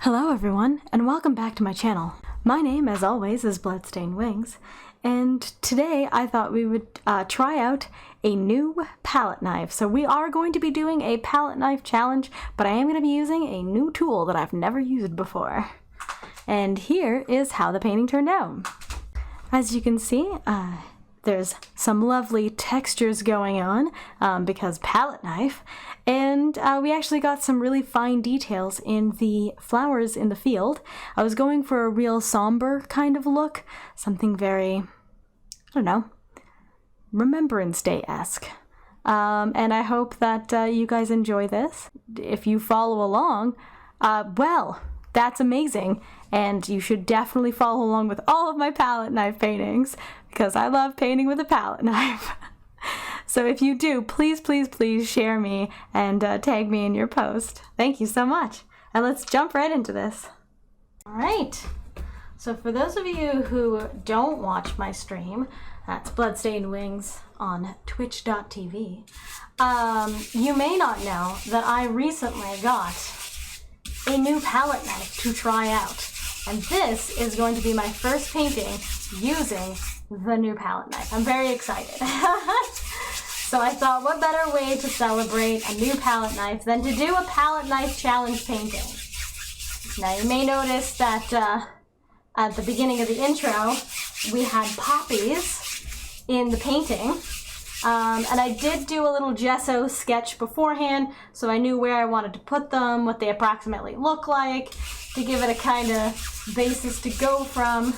Hello everyone, and welcome back to my channel. My name, as always, is Bloodstained Wings, and today I thought we would try out a new palette knife. So we are going to be doing a palette knife challenge, but I am going to be using a new tool that I've never used before. And here is how the painting turned out. As you can see, there's some lovely textures going on because palette knife, and we actually got some really fine details in the flowers in the field. I was going for a real somber kind of look, something very, I don't know, Remembrance Day-esque. And I hope that you guys enjoy this. If you follow along, well, that's amazing, and you should definitely follow along with all of my palette knife paintings, because I love painting with a palette knife. So if you do, please, please, please share me and tag me in your post. Thank you so much. And let's jump right into this. All right. So for those of you who don't watch my stream, that's Bloodstained Wings on twitch.tv, you may not know that I recently got a new palette knife to try out. And this is going to be my first painting using the new palette knife. I'm very excited. So I thought, what better way to celebrate a new palette knife than to do a palette knife challenge painting. Now you may notice that at the beginning of the intro, we had poppies in the painting. And I did do a little gesso sketch beforehand, so I knew where I wanted to put them, what they approximately look like, to give it a kind of basis to go from,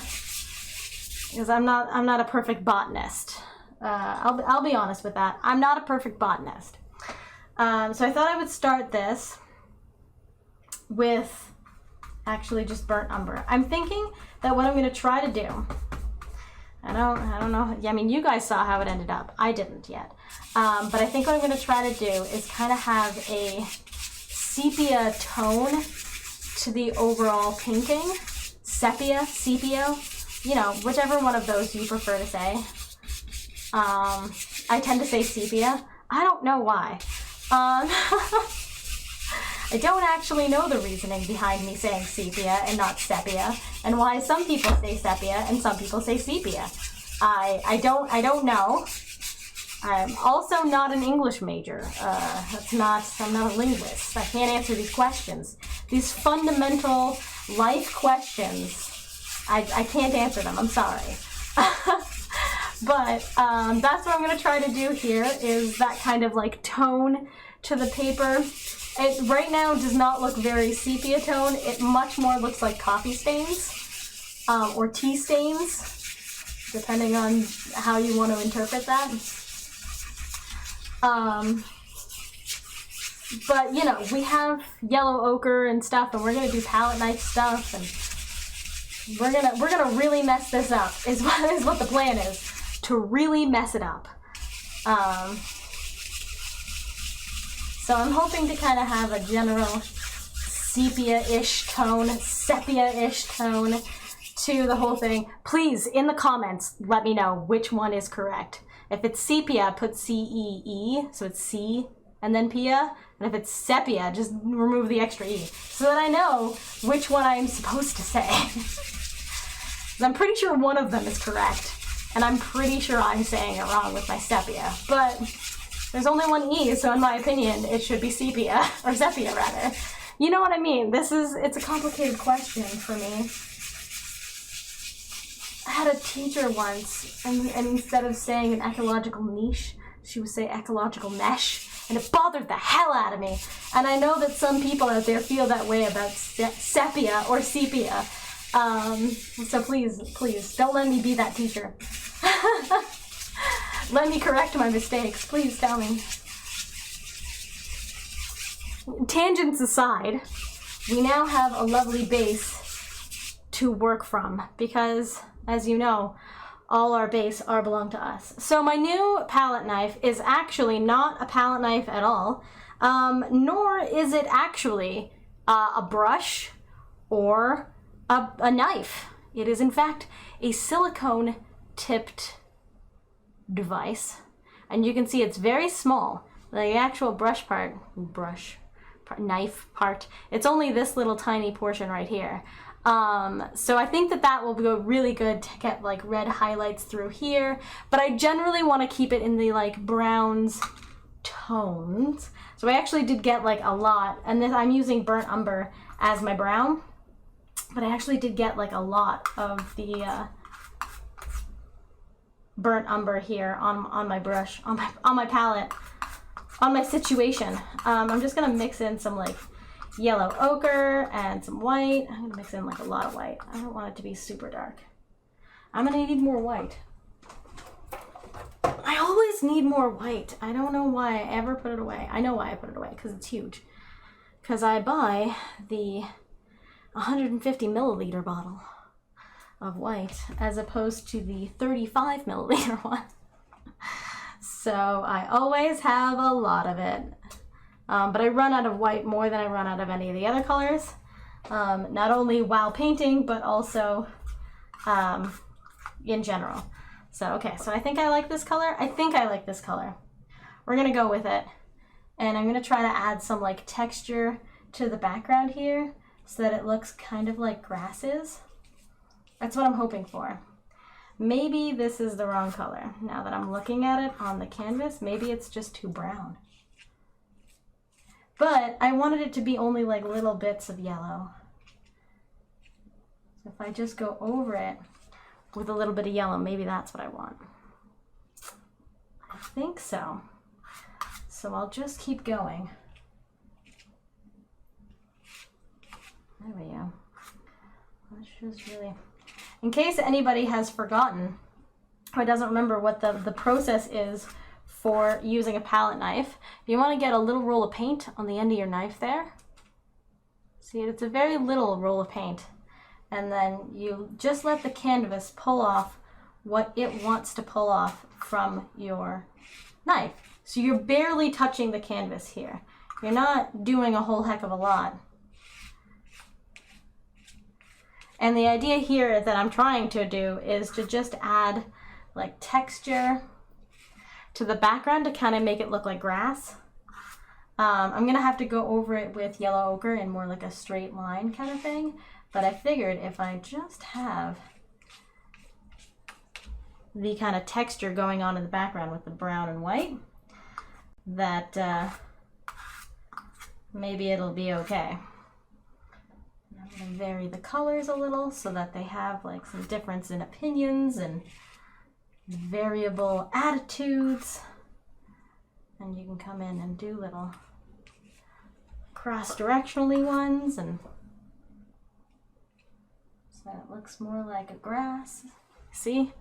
because I'm not a perfect botanist. I'll be honest with that. I'm not a perfect botanist. So I thought I would start this with actually just burnt umber. I'm thinking that what I'm going to try to do, I don't know. I mean, you guys saw how it ended up. I didn't yet. But I think what I'm going to try to do is kind of have a sepia tone to the overall painting. Sepia, you know, whichever one of those you prefer to say. I tend to say sepia. I don't know why. I don't actually know the reasoning behind me saying sepia and not sepia, and why some people say sepia and some people say sepia. I don't know. I'm also not an English major. I'm not a linguist. I can't answer these questions. These fundamental life questions, I can't answer them. I'm sorry. But that's what I'm going to try to do here, is that kind of like tone to the paper. It right now does not look very sepia tone. It much more looks like coffee stains or tea stains, depending on how you want to interpret that. But you know, we have yellow ochre and stuff, and we're gonna do palette knife stuff, and we're gonna really mess this up. Is what the plan is, to really mess it up. So I'm hoping to kind of have a general sepia-ish tone to the whole thing. Please, in the comments, let me know which one is correct. If it's sepia, put C-E-E, so it's C and then pia. And if it's sepia, just remove the extra E, so that I know which one I am supposed to say. I'm pretty sure one of them is correct, and I'm pretty sure I'm saying it wrong with my sepia. But there's only one E, so in my opinion, it should be sepia, or sepia rather. You know what I mean? It's a complicated question for me. I had a teacher once, and instead of saying an ecological niche, she would say ecological mesh, and it bothered the hell out of me. And I know that some people out there feel that way about sepia or sepia. So please, don't let me be that teacher. Let me correct my mistakes. Please tell me. Tangents aside, we now have a lovely base to work from, because, as you know, all our base belong to us. So my new palette knife is actually not a palette knife at all, nor is it actually a brush or a knife. It is in fact a silicone tipped device, and you can see it's very small. The actual brush part, knife part. It's only this little tiny portion right here. So I think that that will go really good to get like red highlights through here, but I generally want to keep it in the like browns tones. So I actually did get like a lot, and then I'm using burnt umber as my brown, but I actually did get like a lot of the burnt umber here on my brush, on my palette, on my situation. I'm just gonna mix in some like yellow ochre and some white. I'm gonna mix in like a lot of white. I don't want it to be super dark. I'm gonna need more white. I always need more white. I don't know why I ever put it away. I know why I put it away, because it's huge. Because I buy the 150 milliliter bottle of white as opposed to the 35 milliliter one. So I always have a lot of it. But I run out of white more than I run out of any of the other colors. Not only while painting, but also in general. So, okay, so I think I like this color. I think I like this color. We're gonna go with it. And I'm gonna try to add some like texture to the background here so that it looks kind of like grasses. That's what I'm hoping for. Maybe this is the wrong color. Now that I'm looking at it on the canvas, maybe it's just too brown. But I wanted it to be only like little bits of yellow. So if I just go over it with a little bit of yellow, maybe that's what I want. I think so. So I'll just keep going. There we go. Let's just really, in case anybody has forgotten or doesn't remember what the process is for using a palette knife, you want to get a little roll of paint on the end of your knife there. See, it's a very little roll of paint. And then you just let the canvas pull off what it wants to pull off from your knife. So you're barely touching the canvas here. You're not doing a whole heck of a lot. And the idea here that I'm trying to do is to just add like texture to the background to kind of make it look like grass. I'm gonna have to go over it with yellow ochre in more like a straight line kind of thing. But I figured if I just have the kind of texture going on in the background with the brown and white, that maybe it'll be okay. I'm going to vary the colors a little so that they have like some difference in opinions and variable attitudes. And you can come in and do little cross-directionally ones, and so it looks more like a grass. See?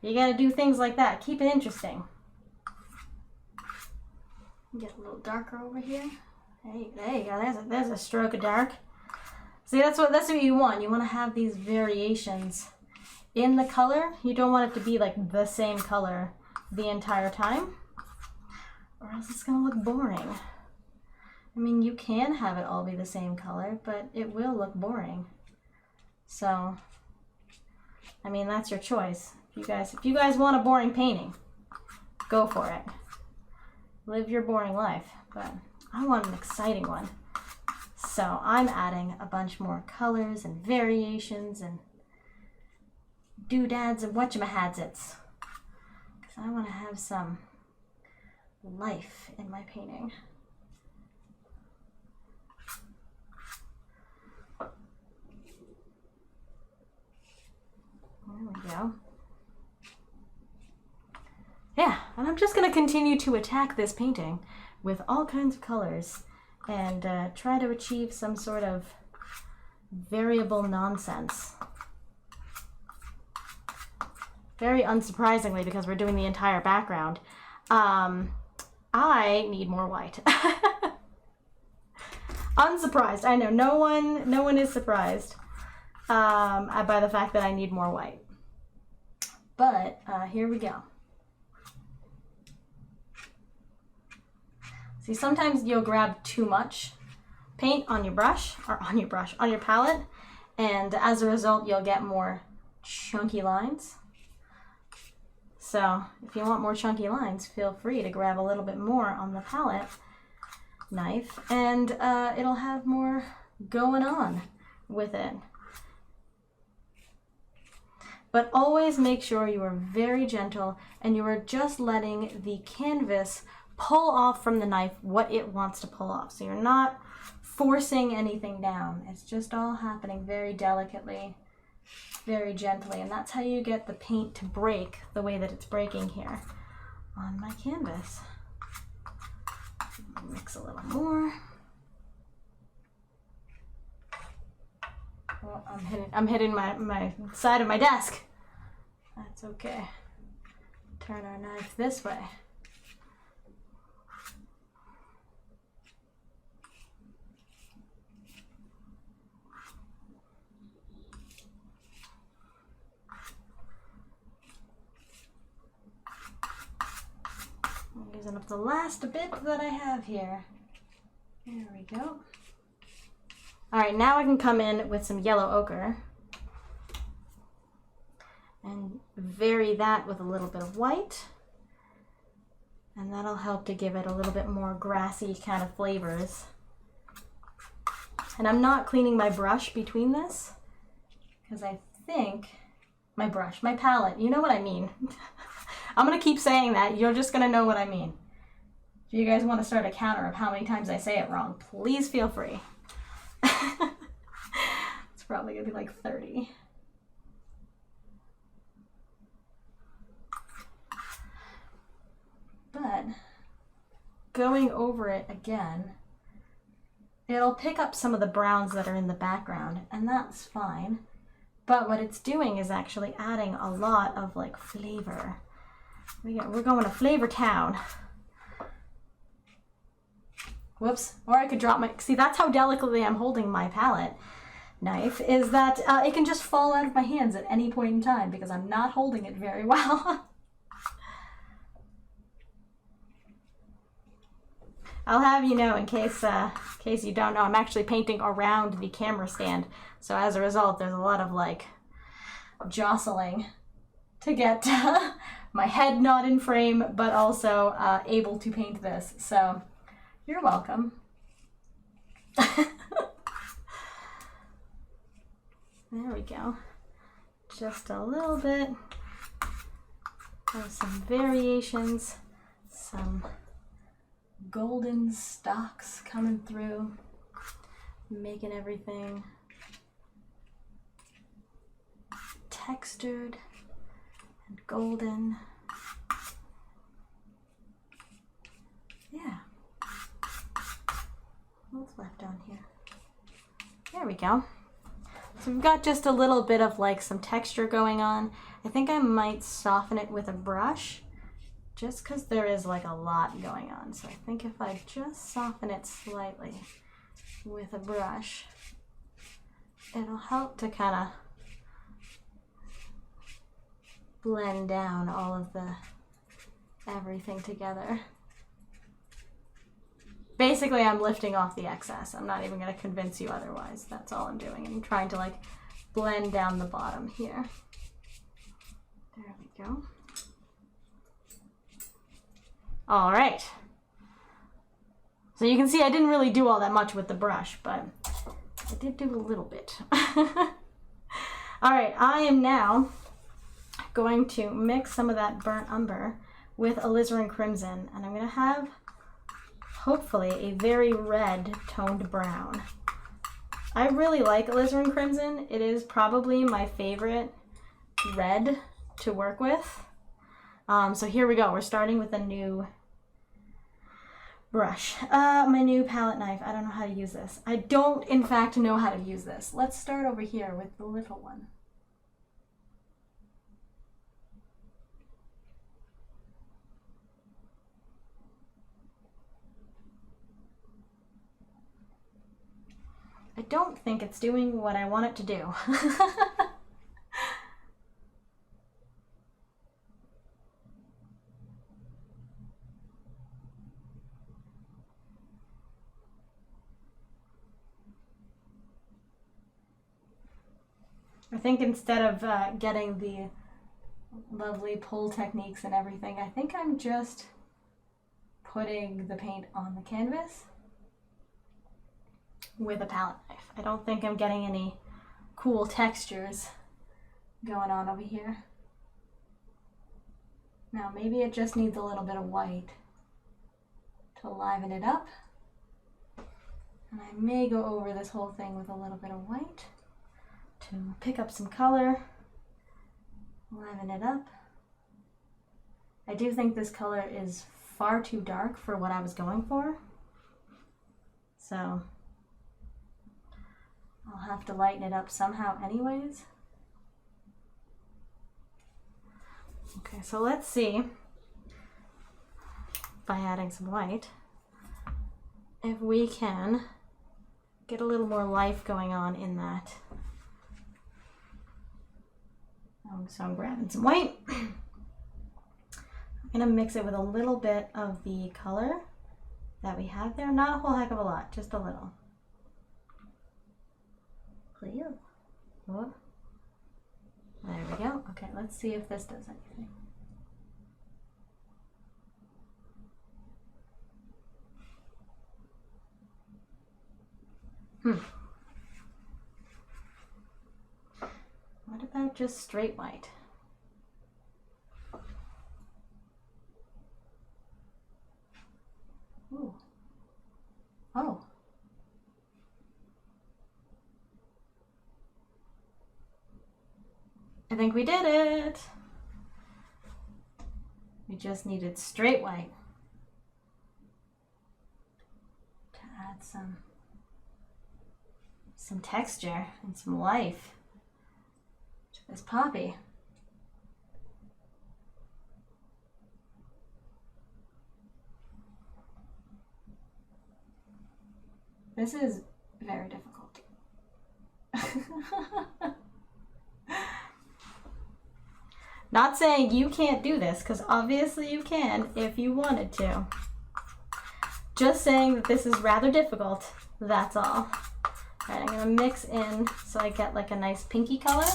You gotta do things like that. Keep it interesting. Get a little darker over here. Hey, there you go. There's a stroke of dark. See, that's what you want. You want to have these variations in the color. You don't want it to be like the same color the entire time, or else it's gonna look boring. I mean, you can have it all be the same color, but it will look boring. So, I mean, that's your choice. If you guys want a boring painting, go for it. Live your boring life. But I want an exciting one. So I'm adding a bunch more colors and variations and doodads and whatchamahadzits, because I want to have some life in my painting. There we go. Yeah, and I'm just going to continue to attack this painting with all kinds of colors and try to achieve some sort of variable nonsense. Very unsurprisingly, because we're doing the entire background, I need more white. Unsurprised. I know no one is surprised by the fact that I need more white. But here we go. See, sometimes you'll grab too much paint on your brush, or on your palette, and as a result you'll get more chunky lines. So if you want more chunky lines, feel free to grab a little bit more on the palette knife, and it'll have more going on with it. But always make sure you are very gentle and you are just letting the canvas pull off from the knife what it wants to pull off. So you're not forcing anything down. It's just all happening very delicately, very gently. And that's how you get the paint to break the way that it's breaking here on my canvas. Mix a little more. Oh, I'm hitting my side of my desk. That's okay. Turn our knife this way. I'm using up the last bit that I have here. There we go. All right, now I can come in with some yellow ochre and vary that with a little bit of white. And that'll help to give it a little bit more grassy kind of flavors. And I'm not cleaning my brush between this because I think my palette, you know what I mean. I'm gonna keep saying that. You're just gonna know what I mean. If you guys want to start a counter of how many times I say it wrong, please feel free. It's probably gonna be like 30. But going over it again, it'll pick up some of the browns that are in the background, and that's fine. But what it's doing is actually adding a lot of like flavor. We're going to Flavor Town. Whoops. Or I could drop my... See, that's how delicately I'm holding my palette knife, is that it can just fall out of my hands at any point in time because I'm not holding it very well. I'll have you know, in case you don't know, I'm actually painting around the camera stand. So as a result, there's a lot of like jostling to get my head not in frame, but also able to paint this. So you're welcome. There we go. Just a little bit of some variations, some golden stalks coming through, making everything textured and golden. Yeah. What's left on here? There we go. So we've got just a little bit of like some texture going on. I think I might soften it with a brush just because there is like a lot going on. So I think if I just soften it slightly with a brush, it'll help to kind of blend down all of the everything together. Basically, I'm lifting off the excess. I'm not even going to convince you otherwise. That's all I'm doing. I'm trying to like blend down the bottom here. There we go. All right. So you can see I didn't really do all that much with the brush, but I did do a little bit. All right, I am now going to mix some of that burnt umber with alizarin crimson, and I'm going to have hopefully a very red toned brown. I really like alizarin crimson. It is probably my favorite red to work with. So here we go. We're starting with a new brush. My new palette knife. I don't know how to use this. I don't, in fact, know how to use this. Let's start over here with the little one. I don't think it's doing what I want it to do. I think instead of getting the lovely pull techniques and everything, I think I'm just putting the paint on the canvas with a palette knife. I don't think I'm getting any cool textures going on over here. Now maybe it just needs a little bit of white to liven it up. And I may go over this whole thing with a little bit of white to pick up some color, liven it up. I do think this color is far too dark for what I was going for. So I'll have to lighten it up somehow anyways. Okay, so let's see, by adding some white, if we can get a little more life going on in that. So I'm grabbing some white. I'm gonna mix it with a little bit of the color that we have there. Not a whole heck of a lot, just a little. Please. Oh. There we go. Okay, let's see if this does anything. What about just straight white? Ooh. Oh. I think we did it. We just needed straight white to add some texture and some life to this poppy. This is very difficult. Not saying you can't do this, because obviously you can if you wanted to. Just saying that this is rather difficult, that's all. Alright, I'm gonna mix in so I get like a nice pinky color.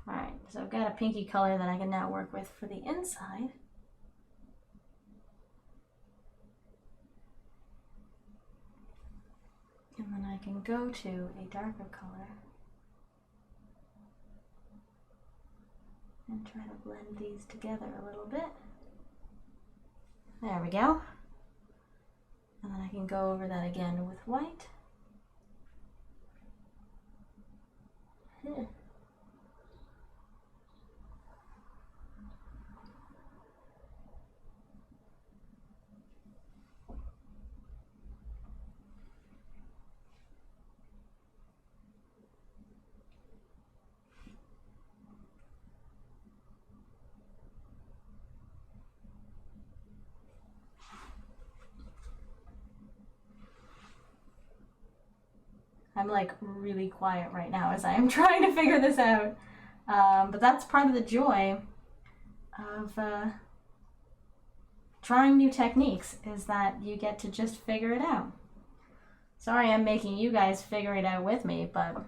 Alright, so I've got a pinky color that I can now work with for the inside. And then I can go to a darker color and try to blend these together a little bit. There we go. And then I can go over that again with white. I'm like really quiet right now as I am trying to figure this out. But that's part of the joy of trying new techniques, is that you get to just figure it out. Sorry I'm making you guys figure it out with me, but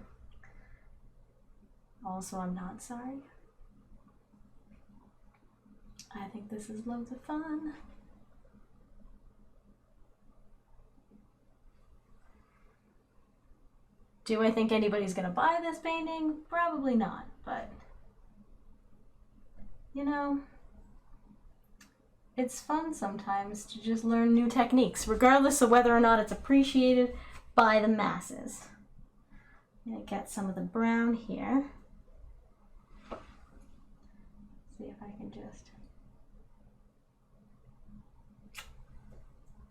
also I'm not sorry. I think this is loads of fun. Do I think anybody's gonna buy this painting? Probably not, but you know, it's fun sometimes to just learn new techniques, regardless of whether or not it's appreciated by the masses. I'm gonna get some of the brown here. See if I can just,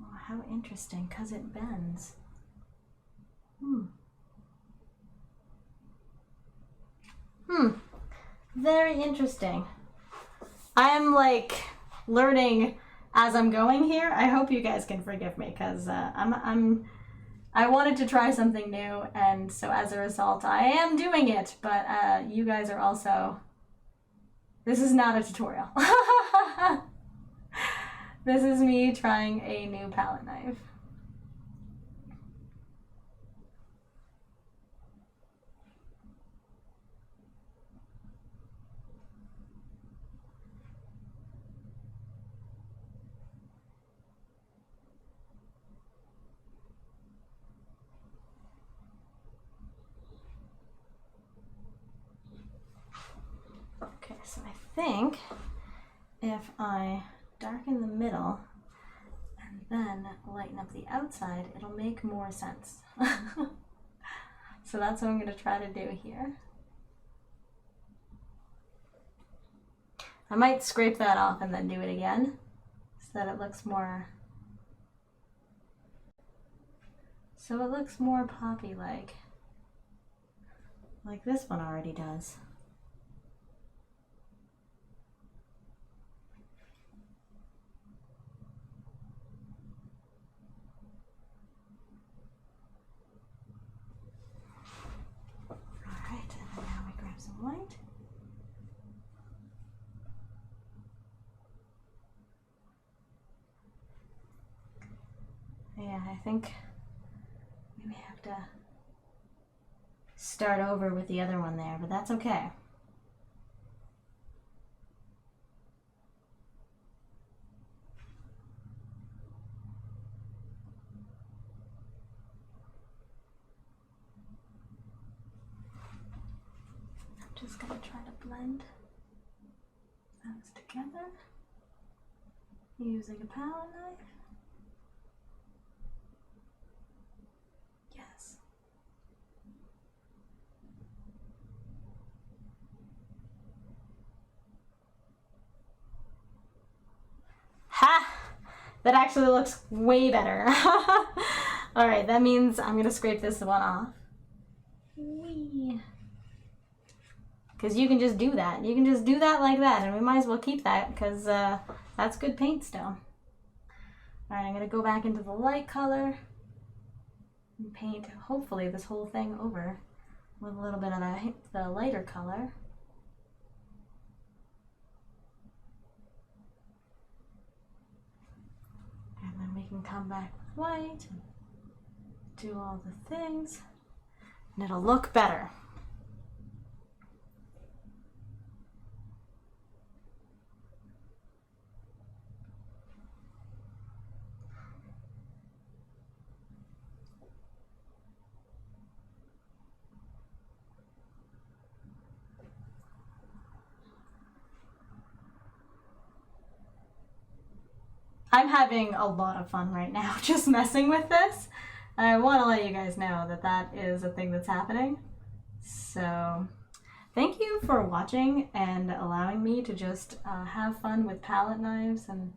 oh, how interesting, 'cause it bends. Very interesting. I'm like learning as I'm going here. I hope you guys can forgive me, because I wanted to try something new, and so as a result I am doing it, but you guys are also, this is not a tutorial. This is me trying a new palette knife. think if I darken the middle and then lighten up the outside, it'll make more sense. So that's what I'm going to try to do here. I might scrape that off and then do it again so that it looks more, poppy-like this one already does. White. Yeah, I think we may have to start over with the other one there, but that's okay. Just gonna try to blend those together using a palette knife. Yes. Ha! That actually looks way better. All right, that means I'm gonna scrape this one off. Whee! Because you can just do that. You can just do that like that, and we might as well keep that because that's good paint still. All right, I'm going to go back into the light color and paint, hopefully, this whole thing over with a little bit of the lighter color. And then we can come back with white and do all the things, and it'll look better. I'm having a lot of fun right now just messing with this. I want to let you guys know that that is a thing that's happening. So thank you for watching and allowing me to just have fun with palette knives and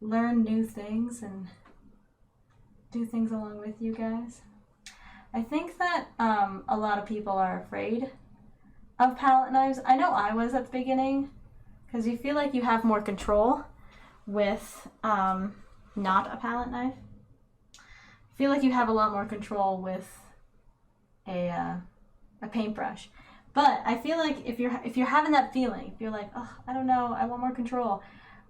learn new things and do things along with you guys. I think that a lot of people are afraid of palette knives. I know I was at the beginning because you feel like you have more control with not a palette knife. I feel like you have a lot more control with a paintbrush. But I feel like if you're having that feeling, if you're like, oh, I don't know, I want more control,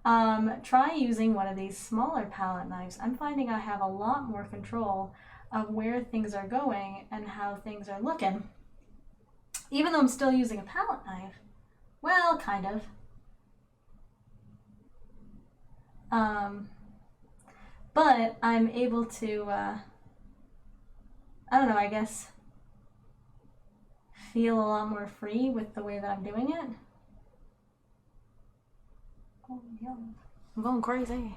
try using one of these smaller palette knives. I'm finding I have a lot more control of where things are going and how things are looking. Even though I'm still using a palette knife. Well, kind of. But I'm able to, I don't know, I guess, feel a lot more free with the way that I'm doing it. Oh, yeah. I'm going crazy.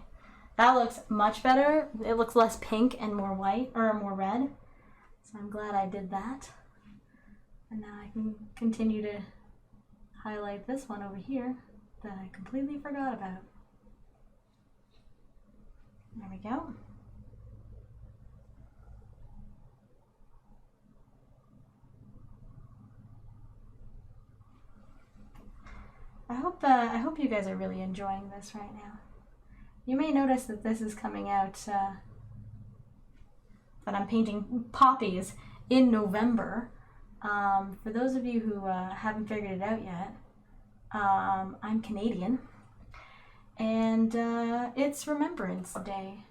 That looks much better. It looks less pink and more white, or more red. So I'm glad I did that. And now I can continue to highlight this one over here that I completely forgot about. There we go. I hope you guys are really enjoying this right now. You may notice that this is coming out, that I'm painting Poppies in November. For those of you who haven't figured it out yet, I'm Canadian. And it's Remembrance Day.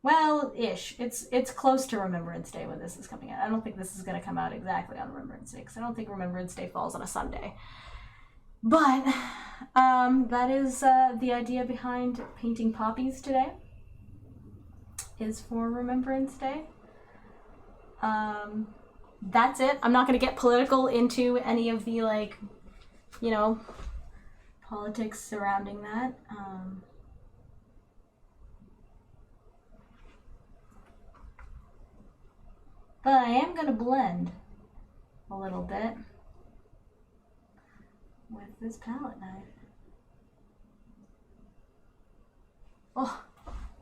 Well, ish. It's close to Remembrance Day when this is coming out. I don't think this is going to come out exactly on Remembrance Day, because I don't think Remembrance Day falls on a Sunday. But that is the idea behind painting Poppies today, is for Remembrance Day. That's it. I'm not going to get political into any of the, like, you know, politics surrounding that. But I am going to blend a little bit with this palette knife. Oh,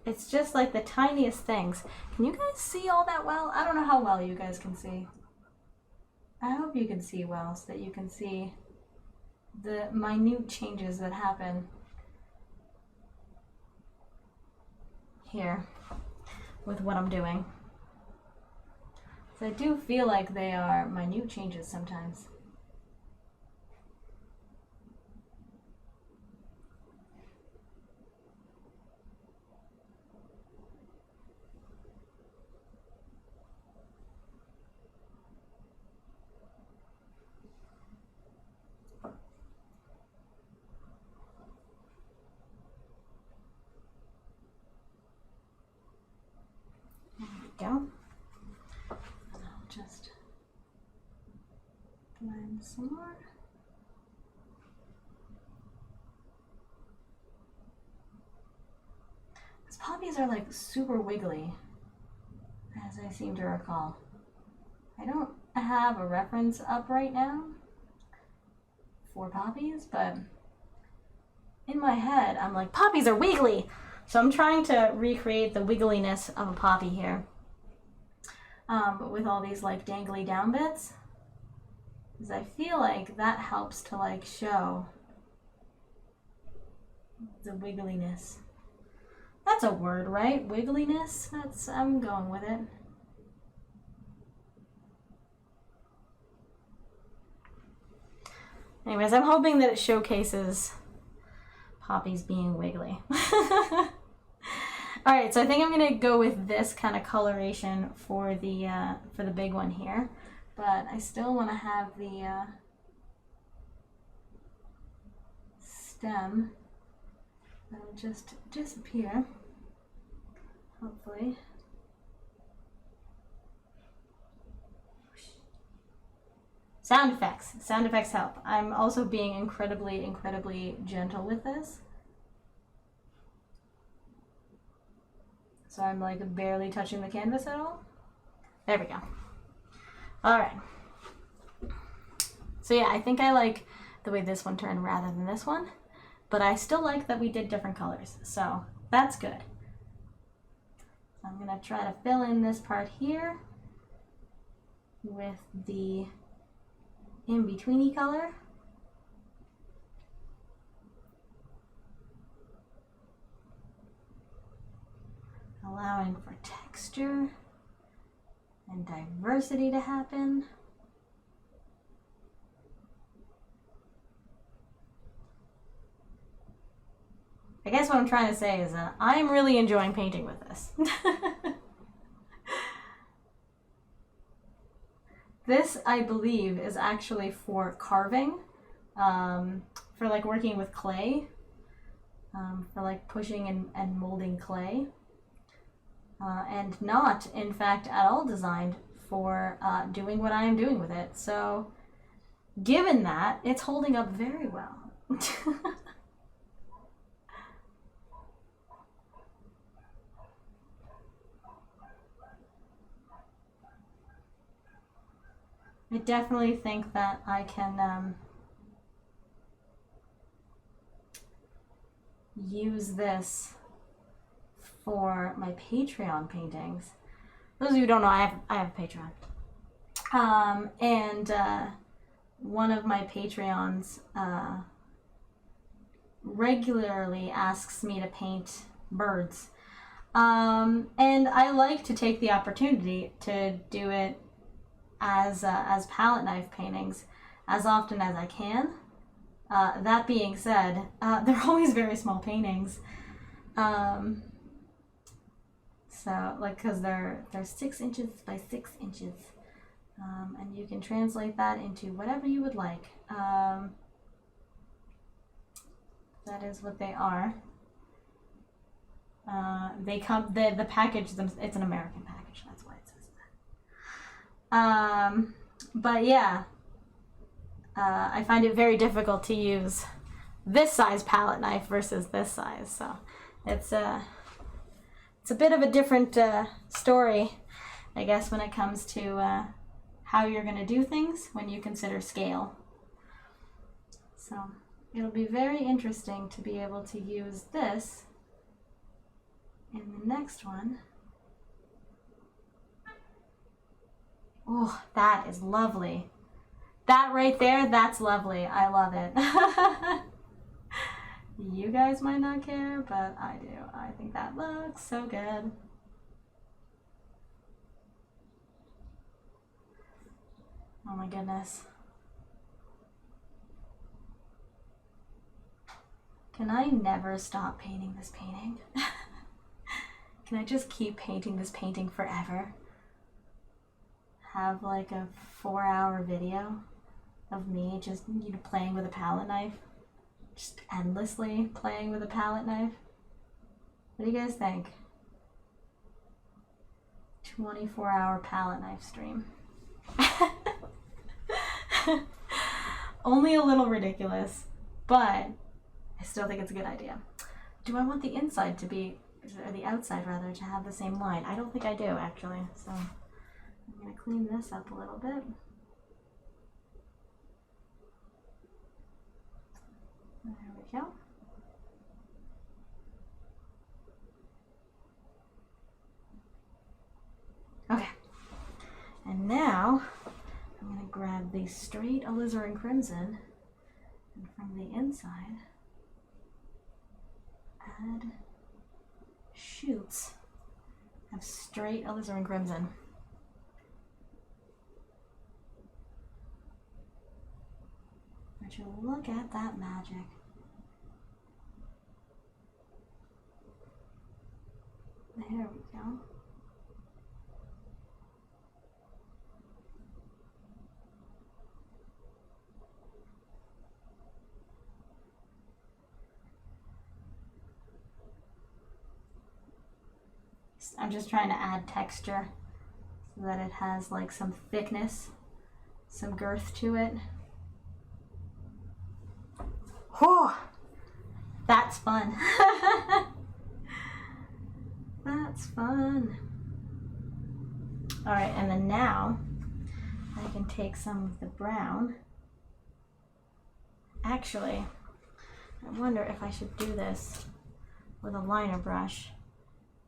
it's just like the tiniest things. Can you guys see all that well? I don't know how well you guys can see. I hope you can see well so that you can see the minute changes that happen here with what I'm doing. So I do feel like they are minute changes sometimes. Go. And I'll just blend some more. These poppies are like super wiggly, as I seem to recall. I don't have a reference up right now for poppies, but in my head I'm like, poppies are wiggly! So I'm trying to recreate the wiggliness of a poppy here. But with all these like dangly down bits, because I feel like that helps to like show the wiggliness. That's a word, right? Wiggliness? I'm going with it. Anyways, I'm hoping that it showcases poppies being wiggly. All right, so I think I'm gonna go with this kind of coloration for the big one here, but I still want to have the stem that'll just disappear, hopefully. Sound effects help. I'm also being incredibly gentle with this. So I'm like barely touching the canvas at all. There we go. All right. So yeah, I think I like the way this one turned rather than this one, but I still like that we did different colors. So that's good. So I'm gonna try to fill in this part here with the in-betweeny color. Allowing for texture and diversity to happen. I guess what I'm trying to say is that I'm really enjoying painting with this. This, I believe, is actually for carving, for like working with clay, for like pushing and molding clay. And not, in fact, at all designed for doing what I am doing with it. So, given that, it's holding up very well. I definitely think that I can use this for my Patreon paintings. Those of you who don't know, I have a Patreon. And one of my Patreons regularly asks me to paint birds. And I like to take the opportunity to do it as palette knife paintings as often as I can. That being said, they're always very small paintings. So, like, because they're 6 inches by 6 inches. And you can translate that into whatever you would like. That is what they are. They come, the package, it's an American package, that's why it says that. But yeah, I find it very difficult to use this size palette knife versus this size. So it's a bit of a different story, I guess, when it comes to how you're going to do things when you consider scale. So it'll be very interesting to be able to use this in the next one. Oh, that is lovely. That right there, that's lovely. I love it. You guys might not care, but I do. I think that looks so good. Oh my goodness. Can I never stop painting this painting? Can I just keep painting this painting forever? Have like a 4-hour video of me just, you know, playing with a palette knife. Just endlessly playing with a palette knife. What do you guys think? 24-hour palette knife stream. Only a little ridiculous, but I still think it's a good idea. Do I want the inside to be, or the outside rather, to have the same line? I don't think I do, actually. So I'm going to clean this up a little bit. There we go. Okay. And now I'm going to grab the straight alizarin crimson, and from the inside add shoots of straight alizarin crimson. Would you look at that magic? There we go. I'm just trying to add texture so that it has like some thickness, some girth to it. Oh, that's fun. That's fun. All right, and then now I can take some of the brown. Actually, I wonder if I should do this with a liner brush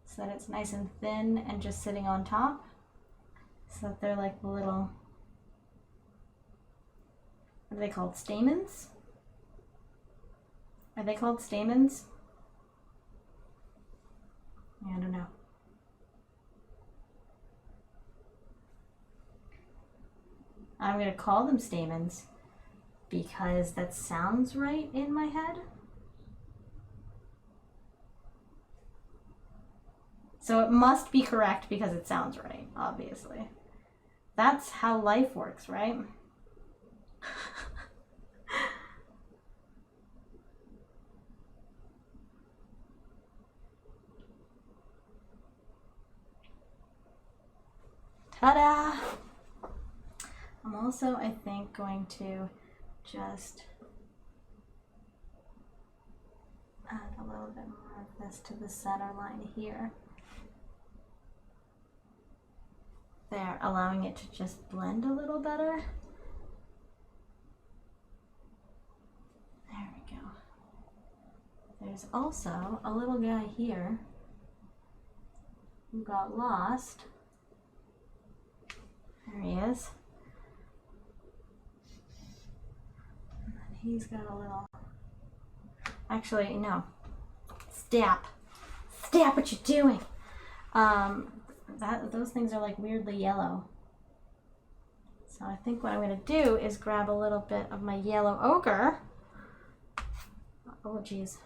so that it's nice and thin and just sitting on top, so that they're like the little, what are they called, stamens? Are they called stamens? Yeah, I don't know. I'm going to call them stamens because that sounds right in my head. So it must be correct because it sounds right, obviously. That's how life works, right? Ta-da! I'm also, I think, going to just add a little bit more of this to the center line here. There, allowing it to just blend a little better. There we go. There's also a little guy here who got lost. There he is. And then he's got a little... Actually, no. Stop. Stop what you're doing. Those things are like weirdly yellow. So I think what I'm going to do is grab a little bit of my yellow ochre. Oh geez.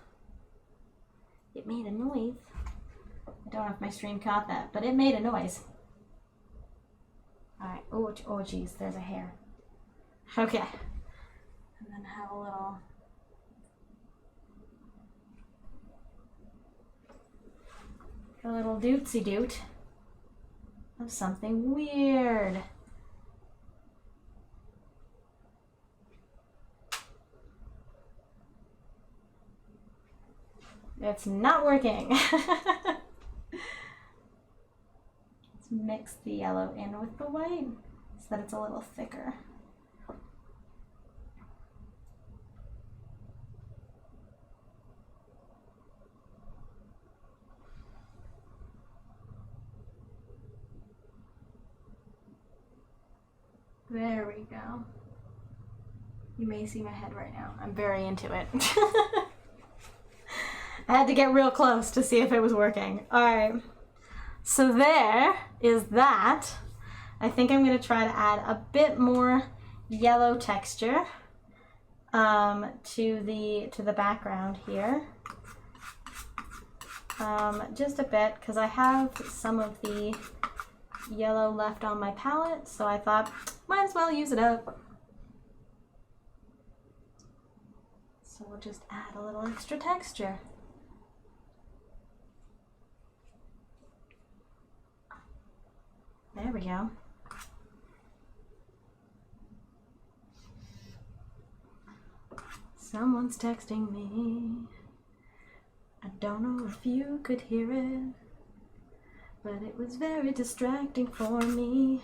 It made a noise. I don't know if my stream caught that, but it made a noise. Alright, oh geez, there's a hair. Okay. And then have a little dootsy doot of something weird. It's not working. Let's mix the yellow in with the white so that it's a little thicker. There we go. You may see my head right now. I'm very into it. I had to get real close to see if it was working. All right. So there is that. I think I'm going to try to add a bit more yellow texture to the background here. Just a bit, because I have some of the yellow left on my palette, so I thought might as well use it up. So we'll just add a little extra texture. There we go. Someone's texting me. I don't know if you could hear it, but it was very distracting for me.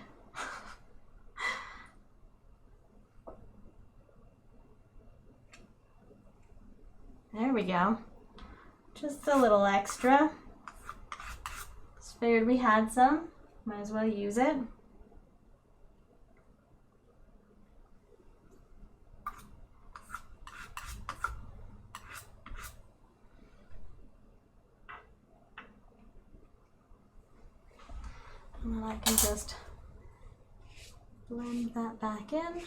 There we go. Just a little extra. Just figured we had some. Might as well use it. And then I can just blend that back in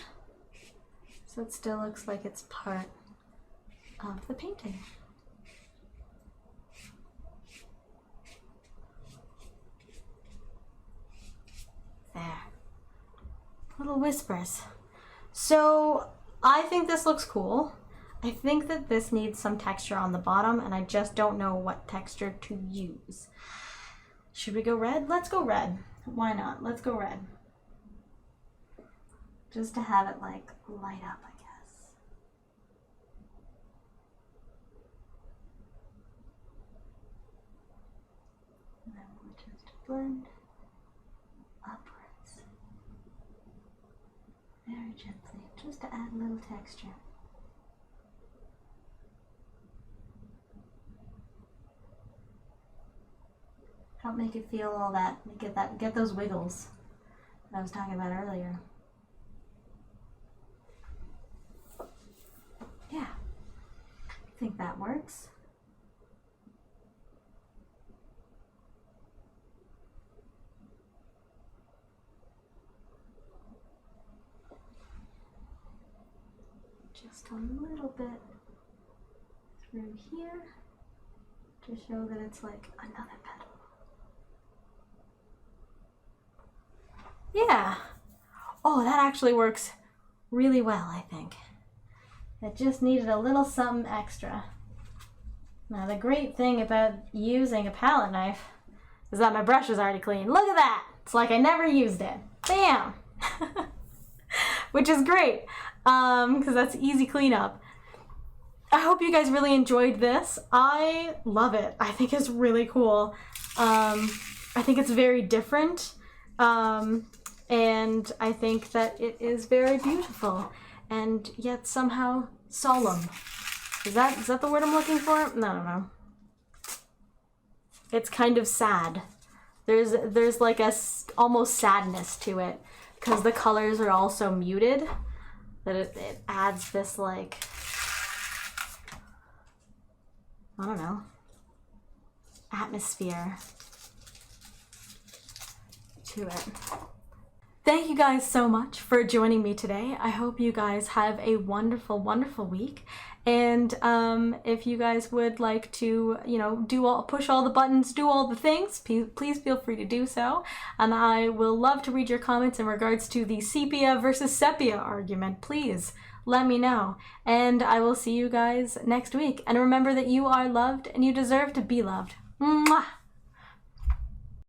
so it still looks like it's part of the painting. There. Little whispers. So I think this looks cool. I think that this needs some texture on the bottom, and I just don't know what texture to use. Should we go red? Let's go red. Why not? Let's go red. Just to have it like light up, I guess. And then we'll just blend upwards. Very gently, just to add a little texture. Help make it feel all that, get those wiggles that I was talking about earlier. Yeah, I think that works. Just a little bit through here to show that it's like another petal. Yeah. Oh, that actually works really well, I think. It just needed a little something extra. Now, the great thing about using a palette knife is that my brush is already clean. Look at that! It's like I never used it. Bam! Which is great, because that's easy cleanup. I hope you guys really enjoyed this. I love it. I think it's really cool. I think it's very different. And I think that it is very beautiful and yet somehow solemn. Is that the word I'm looking for? No. It's kind of sad. There's like a almost sadness to it because the colors are all so muted that it adds this like, I don't know, atmosphere to it. Thank you guys so much for joining me today. I hope you guys have a wonderful, wonderful week. And if you guys would like to, push all the buttons, do all the things, please feel free to do so. And I will love to read your comments in regards to the sepia versus sepia argument. Please let me know. And I will see you guys next week. And remember that you are loved and you deserve to be loved. Mwah!